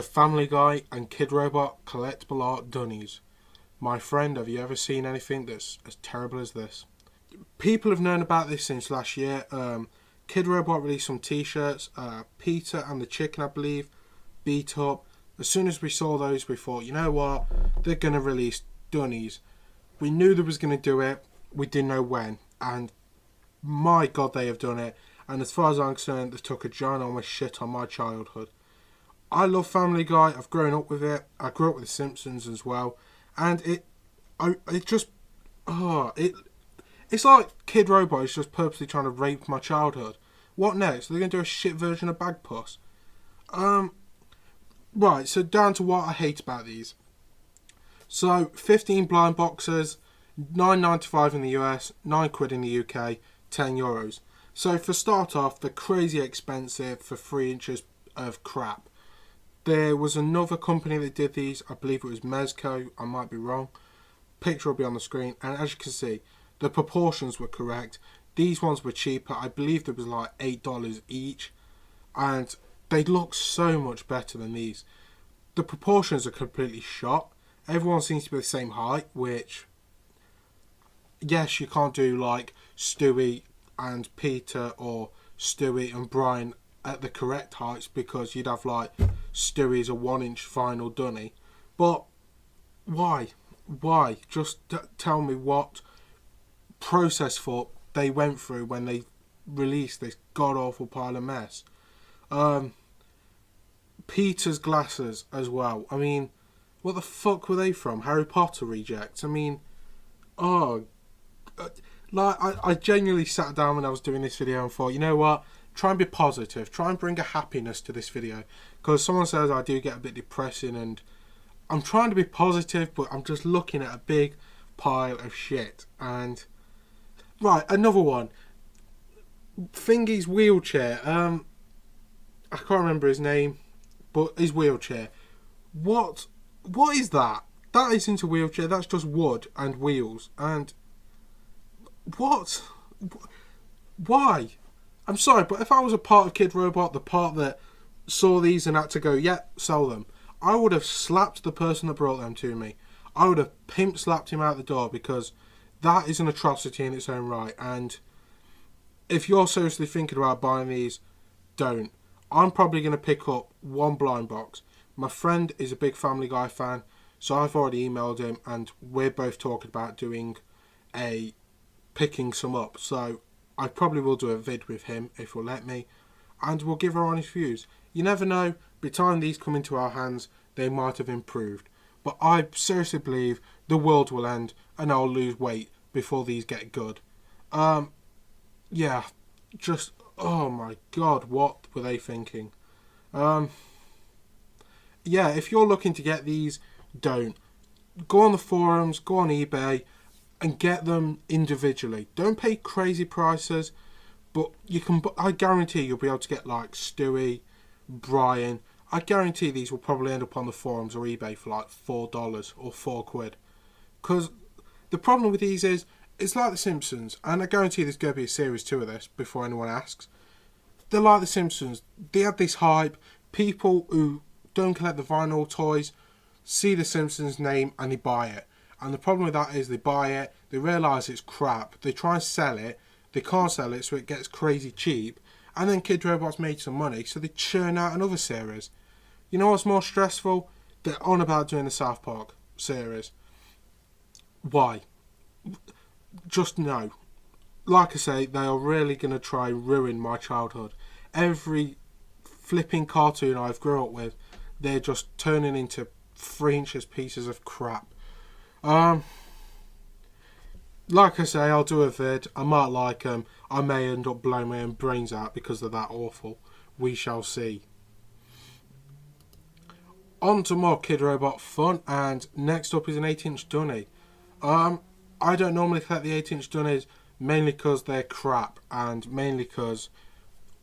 the Family Guy and Kidrobot collectible art dunnies. My friend, have you ever seen anything that's as terrible as this? People have known about this since last year. Kidrobot released some t-shirts. Peter and the Chicken, I believe, beat up. As soon as we saw those, we thought, you know what? They're going to release dunnies. We knew they was going to do it. We didn't know when. And my God, they have done it. And as far as I'm concerned, they took a ginormous shit on my childhood. I love Family Guy. I've grown up with it. I grew up with The Simpsons as well. And it's like Kidrobot is just purposely trying to rape my childhood. What next? They're going to do a shit version of Bagpuss. Right, so down to what I hate about these. So, 15 blind boxes, $9.95 in the US, £9 in the UK, €10. So, for start off, they're crazy expensive for 3 inches of crap. There was another company that did these, I believe it was Mezco, I might be wrong. Picture will be on the screen, and as you can see, the proportions were correct. These ones were cheaper, I believe there was like $8 each, and they look so much better than these. The proportions are completely shot. Everyone seems to be the same height, which, yes, you can't do like Stewie and Peter or Stewie and Brian at the correct heights, because you'd have like Stewie's a 1-inch final dunny. But why? Why? Just tell me what process thought they went through when they released this god-awful pile of mess. Peter's glasses as well. I mean, what the fuck were they from? Harry Potter rejects? I mean, I genuinely sat down when I was doing this video and thought, you know what? Try and be positive. Try and bring a happiness to this video. Because someone says I do get a bit depressing, and I'm trying to be positive, but I'm just looking at a big pile of shit. And right, another one. Thingy's wheelchair. I can't remember his name, but his wheelchair. What is that? That isn't a wheelchair. That's just wood and wheels. And what? Why? I'm sorry, but if I was a part of Kidrobot, the part that saw these and had to go, yeah, sell them, I would have slapped the person that brought them to me. I would have pimp slapped him out the door, because that is an atrocity in its own right. And if you're seriously thinking about buying these, don't. I'm probably going to pick up one blind box. My friend is a big Family Guy fan, so I've already emailed him, and we're both talking about picking some up. So I probably will do a vid with him if he'll let me, and we'll give our honest views. You never know, by the time these come into our hands, they might have improved. But I seriously believe the world will end and I'll lose weight before these get good. Yeah, just, oh my God, what were they thinking? Yeah, if you're looking to get these, don't. Go on the forums, go on eBay, and get them individually. Don't pay crazy prices, but you can. I guarantee you'll be able to get like Stewie, Brian. I guarantee these will probably end up on the forums or eBay for like $4 or £4. Because the problem with these is, it's like The Simpsons, and I guarantee there's going to be a series 2 of this before anyone asks. They're like The Simpsons. They had this hype. People who don't collect the vinyl toys see The Simpsons name and they buy it. And the problem with that is they buy it, they realise it's crap, they try and sell it, they can't sell it, so it gets crazy cheap, and then Kidrobot's made some money, so they churn out another series. You know what's more stressful? They're on about doing the South Park series. Why? Just no. Like I say, they are really going to try and ruin my childhood. Every flipping cartoon I've grown up with, they're just turning into 3 inches pieces of crap. Like I say, I'll do a vid. I might like them. I may end up blowing my own brains out because they're that awful. We shall see. On to more Kidrobot fun, and next up is an 8-inch dunny. I don't normally collect the 8-inch dunnies, mainly because they're crap, and mainly because,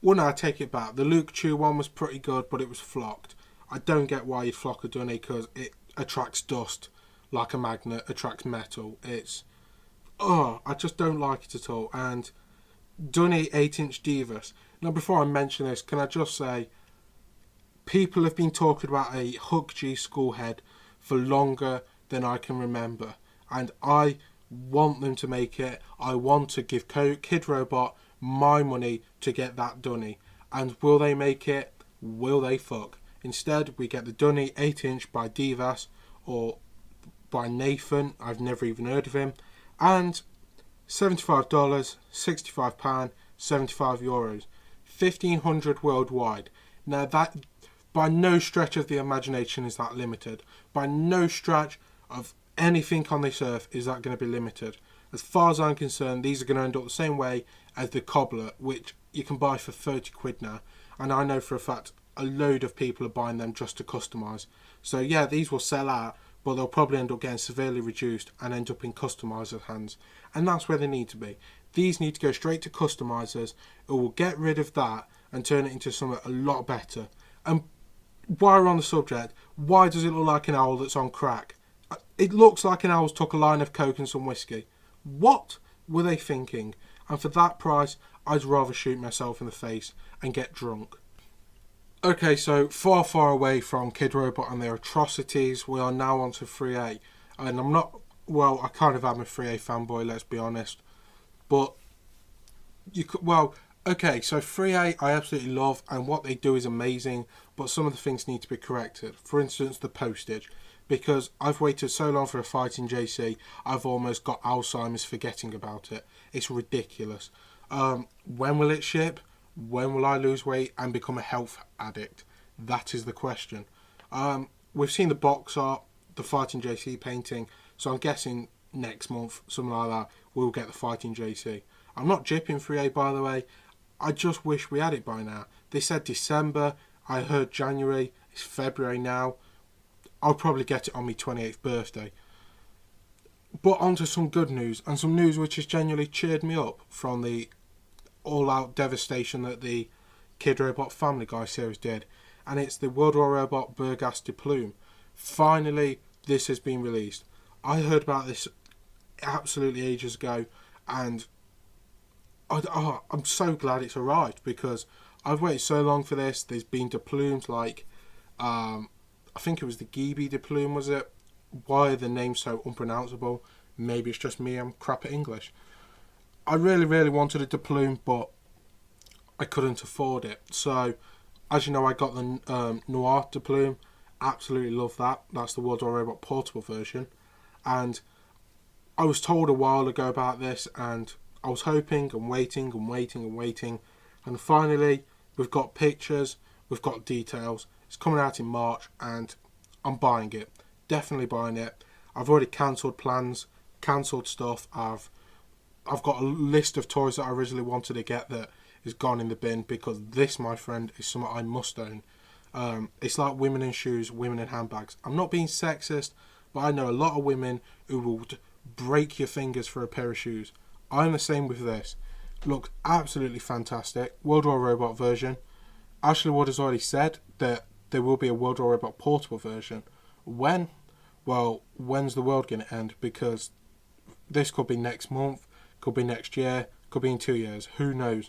well, no, I take it back. The Luke Chew one was pretty good, but it was flocked. I don't get why you'd flock a dunny, because it attracts dust like a magnet attracts metal. I just don't like it at all. And Dunny 8-inch Divas. Now, before I mention this, can I just say, People have been talking about a Hook G school head for longer than I can remember, and I want them to make it. I want to give Kidrobot my money to get that dunny. And will they make it? Will they fuck? Instead, we get the dunny 8-inch by Divas or by Nathan. I've never even heard of him. And $75, £65, €75, 1,500 worldwide. Now that, by no stretch of the imagination is that limited. By no stretch of anything on this earth is that going to be limited. As far as I'm concerned, these are going to end up the same way as the cobbler, which you can buy for 30 quid now. And I know for a fact a load of people are buying them just to customise. So yeah, these will sell out, but they'll probably end up getting severely reduced and end up in customisers' hands. And that's where they need to be. These need to go straight to customisers who will get rid of that and turn it into something a lot better. And while we're on the subject, why does it look like an owl that's on crack? It looks like an owl's took a line of coke and some whiskey. What were they thinking? And for that price, I'd rather shoot myself in the face and get drunk. Okay, so far away from Kidrobot and their atrocities, we are now on to ThreeA. And I'm not, well, I kind of am a ThreeA fanboy, let's be honest. But, you could, well, okay, so ThreeA I absolutely love, and what they do is amazing, but some of the things need to be corrected. For instance, the postage. Because I've waited so long for a fighting JC, I've almost got Alzheimer's forgetting about it. It's ridiculous. When will it ship? When will I lose weight and become a health addict? That is the question. We've seen the box art, the fighting JC painting, so I'm guessing next month, something like that, we'll get the fighting JC. I'm not jipping ThreeA, by the way. I just wish we had it by now. They said December. I heard January. It's February now. I'll probably get it on my 28th birthday. But on to some good news, and some news which has genuinely cheered me up from the all-out devastation that the Kidrobot Family Guy series did. And it's the World War Robot Burgas de Plume. Finally, this has been released. I heard about this absolutely ages ago, and I'm so glad it's arrived, because I've waited so long for this. There's been deplumes like... I think it was the Gibi deplume, was it? Why are the names so unpronounceable? Maybe it's just me, I'm crap at English. I really wanted a deplume, but I couldn't afford it. So, as you know, I got the Noir deplume. Absolutely love that. That's the World War Robot portable version. And I was told a while ago about this, and I was hoping and waiting. And finally, we've got pictures, we've got details. It's coming out in March, and I'm buying it. Definitely buying it. I've already cancelled plans, cancelled stuff. I've got a list of toys that I originally wanted to get that is gone in the bin, because this, my friend, is something I must own. It's like women in shoes, women in handbags. I'm not being sexist, but I know a lot of women who will break your fingers for a pair of shoes. I'm the same with this. Looks absolutely fantastic. World War Robot version. Ashley Wood has already said that there will be a World War Robot portable version. When? Well, when's the world going to end? Because this could be next month, could be next year, could be in 2 years. Who knows?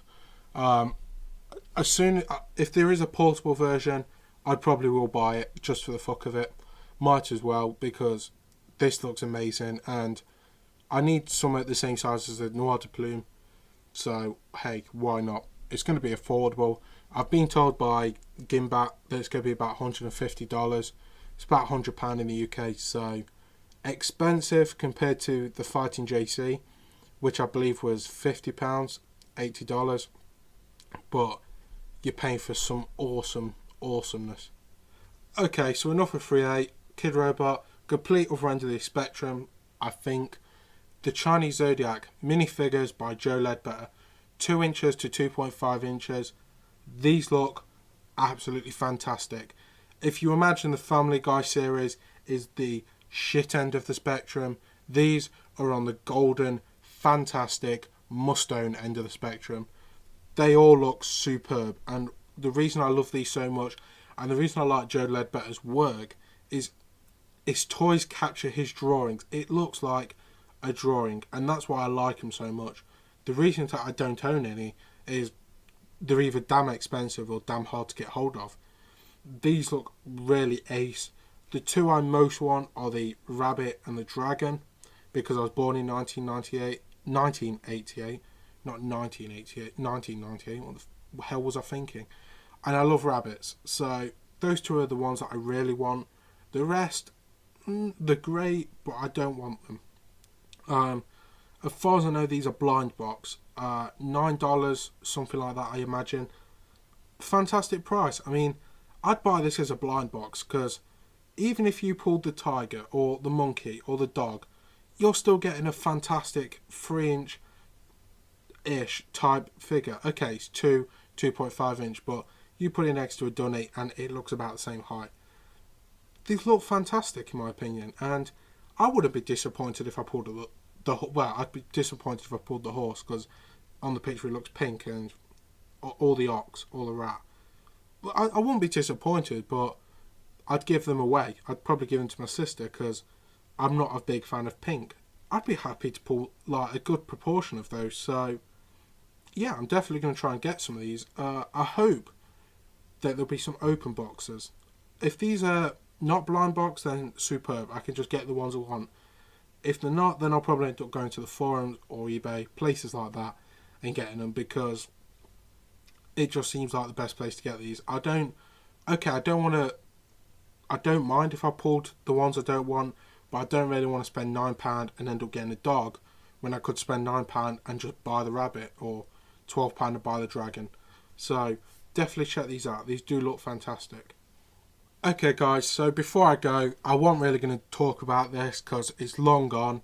If there is a portable version, I probably will buy it just for the fuck of it. Might as well, because this looks amazing, and I need something the same size as the Noir de Plume. So hey, why not? It's going to be affordable. I've been told by Gimbat that it's going to be about $150. It's about £100 in the UK, so expensive compared to the Fighting JC, which I believe was £50, $80. But you're paying for some awesomeness. Okay, so enough of ThreeA. Kidrobot, complete other end of the spectrum, I think. The Chinese Zodiac minifigures by Joe Ledbetter, 2 inches to 2.5 inches. These look absolutely fantastic. If you imagine the Family Guy series is the shit end of the spectrum, these are on the golden, fantastic, must-own end of the spectrum. They all look superb, and the reason I love these so much, and the reason I like Joe Ledbetter's work, is his toys capture his drawings. It looks like a drawing, and that's why I like him so much. The reason that I don't own any is they're either damn expensive or damn hard to get hold of. These look really ace. The two I most want are the rabbit and the dragon, because I was born in 1988, not 1988, 1998. What the hell was I thinking? And I love rabbits, so those two are the ones that I really want. The rest, they're great, but I don't want them. As far as I know, these are blind box. $9, something like that, I imagine. Fantastic price. I mean, I'd buy this as a blind box, because even if you pulled the tiger or the monkey or the dog, you're still getting a fantastic 3-inch-ish type figure. Okay, it's 2.5 inch, but you put it next to a dunny and it looks about the same height. These look fantastic in my opinion, and I wouldn't be disappointed if I pulled I'd be disappointed if I pulled the horse, because on the picture it looks pink, and or the ox or the rat. But I wouldn't be disappointed, but I'd give them away. I'd probably give them to my sister, because I'm not a big fan of pink. I'd be happy to pull like a good proportion of those. So yeah, I'm definitely going to try and get some of these. I hope that there'll be some open boxes. If these are not blind box, then superb. I can just get the ones I want. If they're not, then I'll probably end up going to the forums or eBay, places like that, and getting them, because it just seems like the best place to get these. I don't mind if I pulled the ones I don't want, but I don't really want to spend £9 and end up getting a dog, when I could spend £9 and just buy the rabbit, or £12 and buy the dragon. So definitely check these out. These do look fantastic. Okay guys, so before I go, I wasn't really going to talk about this because it's long gone.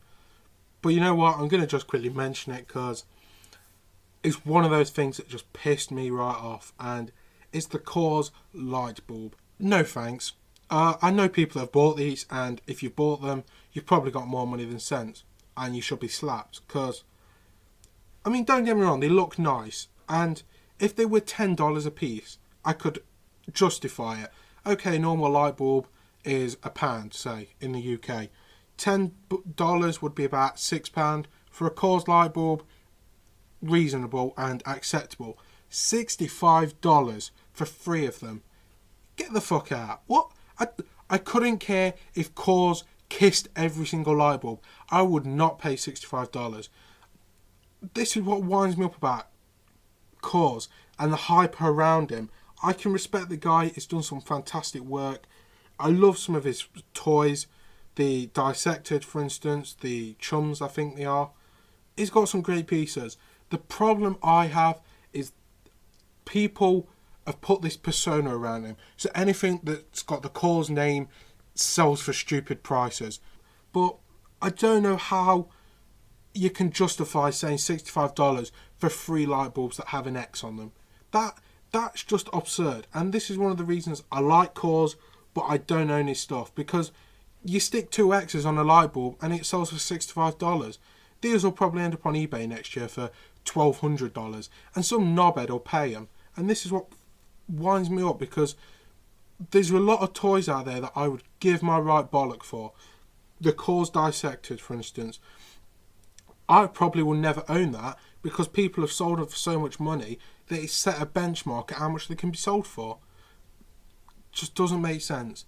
But you know what, I'm going to just quickly mention it, because it's one of those things that just pissed me right off, and it's the Kaws light bulb. No thanks. I know people have bought these, and if you bought them, you've probably got more money than sense, and you should be slapped, because, I mean, don't get me wrong, they look nice, and if they were $10 a piece, I could justify it. Okay, normal light bulb is £1, say, in the UK. $10 would be about £6. For a Kaws light bulb, reasonable and acceptable. $65 for 3 of them. Get the fuck out. What? I couldn't care if Kaws kissed every single light bulb. I would not pay $65. This is what winds me up about Kaws and the hype around him. I can respect the guy. He's done some fantastic work. I love some of his toys. The Dissected, for instance. The Chums, I think they are. He's got some great pieces. The problem I have is people have put this persona around him. So anything that's got the Kaws name sells for stupid prices. But I don't know how you can justify saying $65 for 3 light bulbs that have an X on them. That's just absurd. And this is one of the reasons I like Kaws, but I don't own his stuff, because you stick 2 X's on a light bulb and it sells for $65. These will probably end up on eBay next year for $1,200, and some knobhead will pay them. And this is what winds me up, because there's a lot of toys out there that I would give my right bollock for. The Kaws Dissected, for instance. I probably will never own that, because people have sold them for so much money that it's set a benchmark at how much they can be sold for. Just doesn't make sense.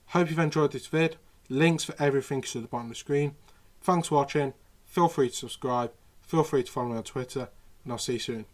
Hope you've enjoyed this vid. Links for everything is at the bottom of the screen. Thanks for watching. Feel free to subscribe. Feel free to follow me on Twitter. And I'll see you soon.